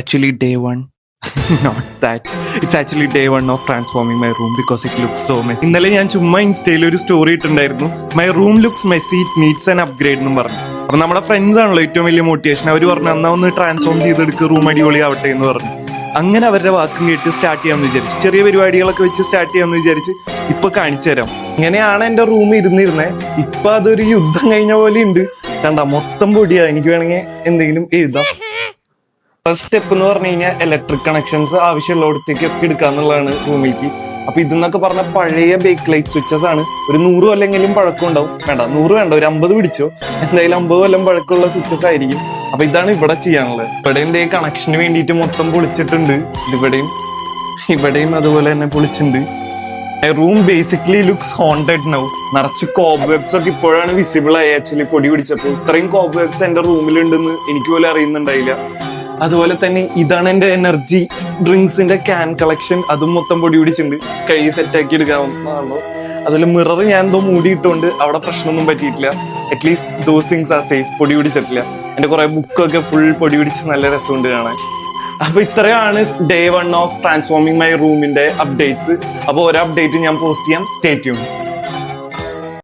actually day one. Not that. It's actually day one of transforming my room because it looks so messy. ഇന്നലെ ഞാൻ ചുമ്മാ ഇൻസ്റ്റയിൽ ഒരു story ഇട്ടുണ്ടായിരുന്നു. My room looks messy, it needs an upgrade എന്നും പറഞ്ഞു. അപ്പൊ നമ്മുടെ ഫ്രണ്ട്സ് ആണല്ലോ ഏറ്റവും വലിയ മോട്ടിവേഷൻ. അവർ പറഞ്ഞു എന്നാ ഒന്ന് ട്രാൻസ്ഫോം ചെയ്തെടുക്കുക, റൂം അടിപൊളി ആവട്ടെ എന്ന് പറഞ്ഞു. അങ്ങനെ അവരുടെ വാക്കും കേട്ട് സ്റ്റാർട്ട് ചെയ്യാമെന്ന് വിചാരിച്ചു. ചെറിയ പരിപാടികളൊക്കെ വെച്ച് സ്റ്റാർട്ട് ചെയ്യാമെന്ന് വിചാരിച്ച് ഇപ്പൊ കാണിച്ചു തരാം. ഇങ്ങനെയാണ് എന്റെ റൂം ഇരുന്നിരുന്നത്. ഇപ്പൊ അതൊരു യുദ്ധം കഴിഞ്ഞ പോലെ ഉണ്ട്. കണ്ട മൊത്തം പൊടിയാ. എനിക്ക് വേണമെങ്കിൽ എന്തെങ്കിലും എഴുതാം. ഫസ്റ്റ് സ്റ്റെപ്പ് എന്ന് പറഞ്ഞു കഴിഞ്ഞാൽ ഇലക്ട്രിക് കണക്ഷൻസ് ആവശ്യമുള്ളിടത്തേക്ക് ഒക്കെ എടുക്കുക എന്നുള്ളതാണ് റൂമിലേക്ക്. അപ്പൊ ഇതെന്നൊക്കെ പറഞ്ഞ പഴയ ബേക്ക് ലൈറ്റ് സ്വിച്ചസ് ആണ്. ഒരു 100 കൊല്ലെങ്കിലും പഴക്കം ഉണ്ടാവും. വേണ്ട 100 വേണ്ട, ഒരു 50 പിടിച്ചോ. എന്തായാലും 50 കൊല്ലം പഴക്കമുള്ള സ്വിച്ചസ് ആയിരിക്കും. അപ്പൊ ഇതാണ് ഇവിടെ ചെയ്യാനുള്ളത്. ഇവിടെ എന്തേ കണക്ഷന് വേണ്ടിയിട്ട് മൊത്തം പൊളിച്ചിട്ടുണ്ട്. ഇവിടെയും അതുപോലെ തന്നെ പൊളിച്ചിട്ടുണ്ട്. Room basically looks haunted now. നിറച്ച് കോബ് വെബ്സ് ഒക്കെ ഇപ്പോഴാണ് വിസിബിൾ ആയി. ആക്ച്വലി പൊടി പിടിച്ചപ്പോൾ ഇത്രയും കോബ് വെബ്സ് എന്റെ റൂമിലുണ്ടെന്ന് എനിക്ക് പോലും അറിയുന്നുണ്ടായില്ല. അതുപോലെ തന്നെ ഇതാണ് എന്റെ എനർജി ഡ്രിങ്ക്സിന്റെ ക്യാൻ കളക്ഷൻ. അതും മൊത്തം പൊടി പിടിച്ചിട്ടുണ്ട്. കഴുകി സെറ്റാക്കി എടുക്കാവുന്നതാണല്ലോ. അതുപോലെ മിറർ ഞാൻ എന്തോ മൂടിയിട്ടുണ്ട്. അവിടെ പ്രശ്നമൊന്നും പറ്റിയിട്ടില്ല. At least those things are safe. പൊടി പിടിച്ചിട്ടില്ല. എന്റെ കുറെ ബുക്കൊക്കെ ഫുൾ പൊടി പിടിച്ച് നല്ല രസമുണ്ട് കാണാൻ. അപ്പൊ ഇത്രയാണ് day 1 ഓഫ് ട്രാൻസ്ഫോമിങ് മൈ റൂമിന്റെ അപ്ഡേറ്റ്സ്. അപ്പൊ ഒരു അപ്ഡേറ്റ് ഞാൻ പോസ്റ്റ് ചെയ്യാം. Stay tuned.